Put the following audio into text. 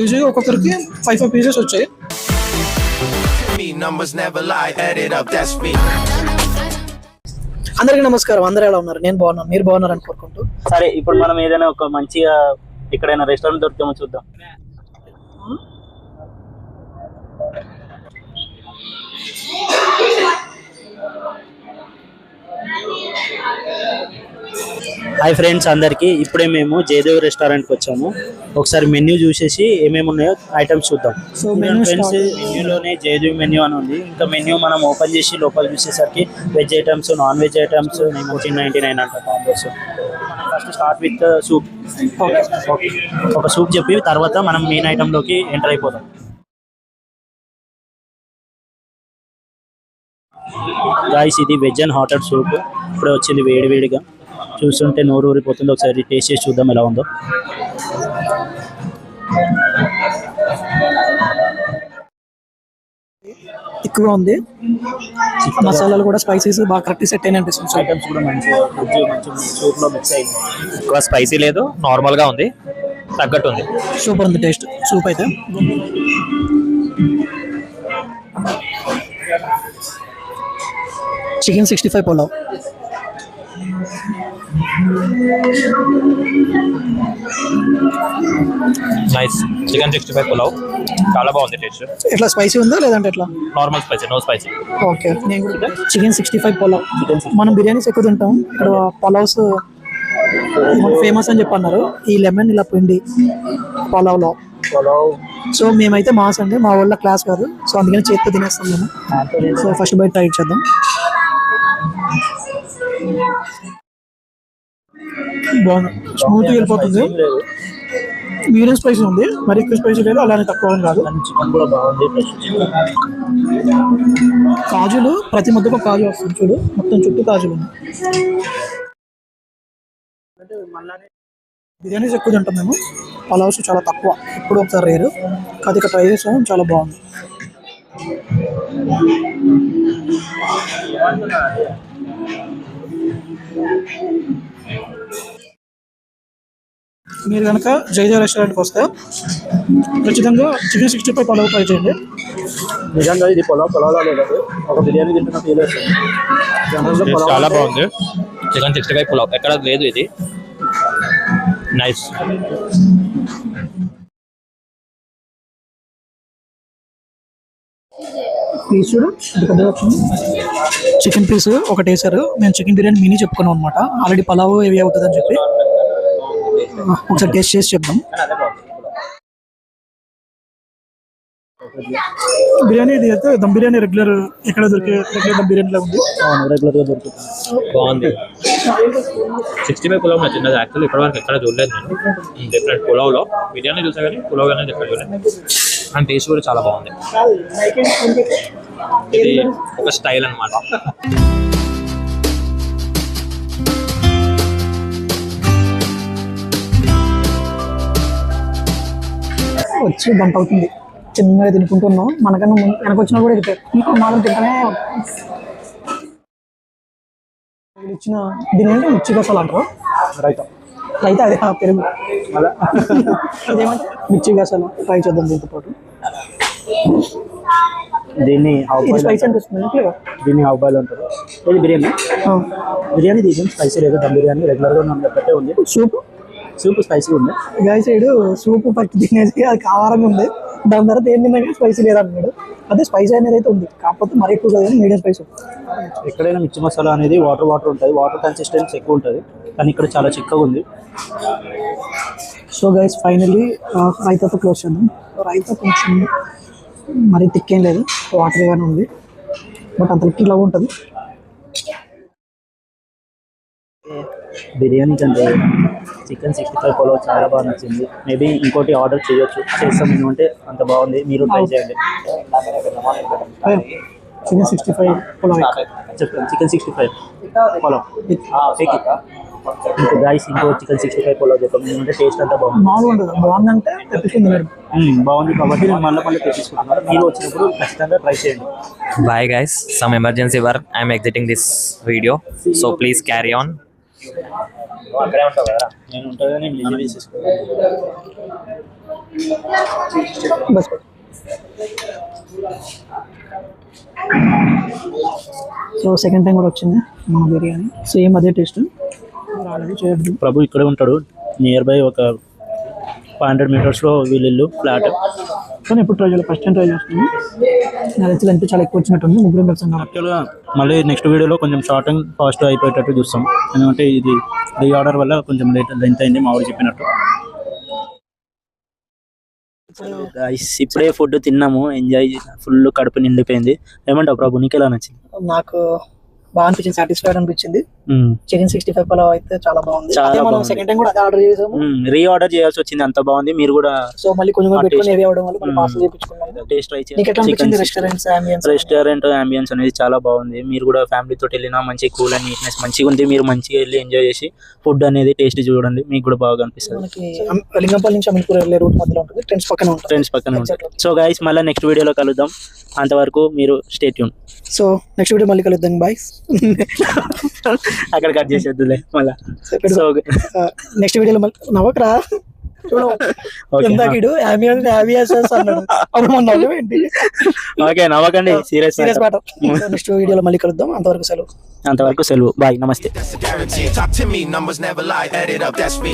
ఈజీగా ఒక్కొక్కరికి 5 పీసెస్ వచ్చాయి. అందరికీ నమస్కారం. అందరూ ఎలా ఉన్నారు? నేను బాగున్నాను, మీరు బాగున్నారని కోరుకుంటూ. సరే, ఇప్పుడు మనం ఏదైనా ఒక మంచిగా ఎక్కడైనా రెస్టారెంట్ దొరికేమో చూద్దాం. హాయ్ ఫ్రెండ్స్ అందరికి, ఇప్పుడే మేము జయదేవ్ రెస్టారెంట్కి వచ్చాము. ఒకసారి మెన్యూ చూసేసి ఏమేమి ఉన్నాయో ఐటమ్స్ చూద్దాం. సో ఫ్రెండ్స్, మెన్యూలోనే జయదేవ్ మెన్యూ అని ఉంది. ఇంకా మెన్యూ మనం ఓపెన్ చేసి లోపల చూసేసరికి veg items, non veg items 14.99 అంట combos. First start with soup. ఒక సూప్ చెప్పి తర్వాత మనం మెయిన్ ఐటెంలోకి ఎంటర్ అయిపోతాం. గాయ్స్, ఇది వెజ్ అండ్ హాటెడ్ సూప్. ఇప్పుడే వచ్చింది వేడివేడిగా, చూస్తుంటే నోరు ఊరిపోతుంది. ఒకసారి టేస్ట్ చేసి చూద్దాం ఎలా ఉందో. ఎక్కువగా ఉంది, మసాలాలు కూడా స్పైసీస్ బాగా కరెక్ట్ సెట్ అయిన అనిపిస్తుంది. ఐటమ్స్ కూడా మంచిగా సూప్ లో మిక్స్ అయింది. ఎక్కువ స్పైసీ లేదు, నార్మల్ గా ఉంది, తగ్గట్టు ఉంది. సూపర్ ఉంది టేస్ట్ సూప్ అయితే. Chicken 65 pulao. Nice. Chicken 65 pulao చాలా బాగుంది టేస్ట్. ఎట్లా స్పైసీ ఉందా లేదంటే ఎట్లా? Normal spicy, no spicy. Okay, నేను కూడా చికెన్ 65 పులావ్. మనం బిర్యానీస్ ఎక్కువ తింటాం, ఇక్కడ పులావ్స్ ఫేమస్ అని చెప్పి అన్నారు. ఈ లెమన్ ఇలా పిండి పులావ్లో. సో మేమైతే మాస్ అండి, మా వాళ్ళ క్లాస్ కాదు, సో అందుకని చేతితో తినేస్తాం మేము. సో ఫస్ట్ బయట ట్రై చేద్దాం. బాగుంది, స్మూత్గా వెళ్ళిపోతుంది. మీడియం స్పైసీ ఉంది, మరి ఎక్కువ స్పైసీ లేదు, అలానే తక్కువ కాదు. చికెన్ కూడా బాగుంది. కాజులు ప్రతి ముద్దకు కాజు వస్తుంది చూడు, మొత్తం చుట్టూ కాజులు ఉన్నాయి. బిర్యానీస్ ఎక్కువ తింటాం మేము, పలావ్స్ చాలా తక్కువ, ఎప్పుడు ఒకసారి రేరు. కాదు ఇక్కడ ట్రై చేసాం, చాలా బాగుంది. మీరు కనుక జయదేవ్ రెస్టారెంట్కి వస్తే ఖచ్చితంగా చికెన్ 65 పులావ్ ట్రై చేయండి. నిజంగా ఇది పొలాలో లేదు, ఒక బిర్యానీ తింటున్న ఫీల్ వస్తుంది. చాలా బాగుంది. చికెన్ 65 పులావ్ ఎక్కడ లేదు, ఇది నైస్. పీస్ చూడు, చికెన్ పీస్ ఒకటి వేసారు. మేము చికెన్ బిర్యానీ మినీ చెప్పుకున్నాం అనమాట. ఆల్రెడీ పలావ్ ఏవి అవుతుందని చెప్పి ఒకసారి టేస్ట్ చేసి చెప్దాం. బిర్యానీ ఇది అయితే దమ్ బిర్యానీ రెగ్యులర్ ఎక్కడ దొరికే రెగ్యులర్ దమ్ బిర్యానీలో ఉంది. రెగ్యులర్గా దొరుకుతుంది, బాగుంది. 65 పులావ్ నచ్చింది. అది యాక్చువల్లీ ఇప్పటివరకు ఎక్కడ చూడలేదు నేను. డిఫరెంట్ పులావ్లో బిర్యానీ చూసా కానీ పులావ్ అనేది ఎక్కడ చూడలేదు. అండ్ టేస్ట్ కూడా చాలా బాగుంది. ఇది ఒక స్టైల్ అన్నమాట. వచ్చి గంట అవుతుంది, చిన్నగా తినుకుంటున్నాం. మనకన్నా వెనక వచ్చినా కూడా ఇంకా మాత్రం తింటనే ఇచ్చిన దీని ఏంటంటే మిర్చి గసాలు అంటారు. రైతా అదే పెరుగు, ఇదేమంటే మిర్చి గసాలు. ట్రై చేద్దాం దీంతో పాటు. దీన్ని స్పైసీ అనిపిస్తుంది. దీన్ని హాఫ్ బాయిల్ అంటారు. ఇది బిర్యానీ దీని స్పైసీ లేదు, దమ్ బిర్యానీ రెగ్యులర్గా ఉన్నట్టే ఉంది. సూప్ స్పైసీ ఉంది. గాయ సైడ్ సూప్ పట్టి తినేసి అది కావాలని ఉంది, దాని తర్వాత ఏం తిన్నా కానీ స్పైసీ లేదన్నాడు. అదే స్పైసీ అనేది అయితే ఉంది, కాకపోతే మరీ ఎక్కువ కాదు, మీడియం స్పైసీ. ఎక్కడైనా మిర్చి మసాలా అనేది వాటర్ ఉంటుంది, వాటర్ కన్సిస్టెన్సీ ఎక్కువ ఉంటుంది, కానీ ఇక్కడ చాలా చిక్కగా ఉంది. సో గైస్, ఫైనల్లీ రైతాతో క్లోజ్ చేద్దాం. రైతా కొంచెం మరీ తిక్కేం లేదు, వాటర్గానే ఉంది, బట్ అంత లిక్విడ్ లాగా ఉంటుంది. బిర్యానీ కంటే చికెన్ 65 పులావ్ చాలా బాగా నచ్చింది. మేబీ ఇంకోటి ఆర్డర్ చేస్తాం ఎందుకంటే అంత బాగుంది. మీరు ట్రై చేయండి. చికెన్ 65 పులావ్ చెప్పండి. చికెన్ 65 పులావ్ ఇంకా గాయస్, ఇంకో చికెన్ 65 పులావ్ చెప్పండి ఎందుకంటే టేస్ట్ అంతా బాగుంది. బాగుందంటే తెప్పించుకుంది మేడం. బాగుంది కాబట్టి నేను మళ్ళీ తెప్పించుకుంటున్నాను. మీరు వచ్చినప్పుడు ఖచ్చితంగా ట్రై చేయండి. Bye guys, some emergency work. I am exiting this video, so please carry on. అక్కడే ఉంటావు కదా, నేను ఉంటాను. బస్ సో సెకండ్ టైం కూడా వచ్చింది మన బిర్యానీ, సేమ్ అదే టేస్ట్. ఆల్రెడీ చేయొద్దు. ప్రభు ఇక్కడే ఉంటాడు, నియర్ బై ఒక 500 మీటర్స్లో వీళ్ళు ఫ్లాట్. కానీ ఎప్పుడు ట్రై చేయాలి, ఫస్ట్ టైం ట్రై చేస్తున్నాను. నా దగ్గర ఎంత చాలా ఎక్కువ వచ్చినట్టుంది, ముగ్గురు పెడతాం కాబట్టి. యాక్చువల్గా మళ్ళీ నెక్స్ట్ వీడియోలో కొంచెం షార్ట్ అండ్ ఫాస్ట్ అయిపోయేటట్టు చూస్తాం, ఎందుకంటే ఇది రీ ఆర్డర్ వల్ల కొంచెం లెంత్ అయింది మా ఊరు చెప్పినట్టు. ఇప్పుడే ఫుడ్ తిన్నాము, ఎంజాయ్, ఫుల్ కడుపు నిండిపోయింది. ఏమంటావు ప్రభు, నీకు ఎలా నచ్చింది? నాకు బాగా అనిపించింది, సాటిస్ఫైడ్ అనిపించింది. చికెన్ 65 పలావ్ అయితే చాలా బాగుంది. చాలా మనం సెకండ్ టైం కూడా అదే ఆర్డర్ చేసాము, రీ ఆర్డర్ చేయాల్సి వచ్చింది, అంత బాగుంది. మీరు కూడా సో మళ్ళీ కొంచెం పెట్టుకుని హెవీ అవడం వల్ల పార్సల్ చేయించుకున్నాం. టేస్ట్ ట్రై నీకు ఎట్లా అనిపించింది చేయండి. రెస్టారెంట్ అంబియన్స్ అనేది చాలా బాగుంది. మీరు కూడా ఫ్యామిలీతో వెళ్ళినా మంచి కూల్ అండ్ నీట్నెస్ మంచిగా ఉంది. మీరు మంచిగా వెళ్ళి ఎంజాయ్ చేసి ఫుడ్ అనేది టేస్ట్ చూడండి, మీకు కూడా బాగా అనిపిస్తుంది. మనకి లింగంపల్లి నుంచి అమీన్పూర్ వెళ్ళే రూట్ మధ్యలో ఉంటుంది, ట్రెండ్స్ పక్కన ఉంటుంది. ఫ్రెండ్స్ పక్కన ఉంటాయి. సో గైస్ మళ్ళీ నెక్స్ట్ వీడియోలో కలుద్దాం, అంతవరకు మీరు stay tune. So next video మళ్ళీ కలుద్దాం, బాయ్. అక్కడ కట్ చేసేద్దులే మళ్ళీ. సో నెక్స్ట్ వీడియోలో మళ్ళీ నవ్వకరా, ఓకే నవ్వకండి, సీరియస్ మ్యాటర్. నెక్స్ట్ వీడియోలో మళ్ళీ కలుద్దాం, అంతవరకు సెలవు. బాయ్, నమస్తే. Talk to me, numbers never lie, add it up, that's me.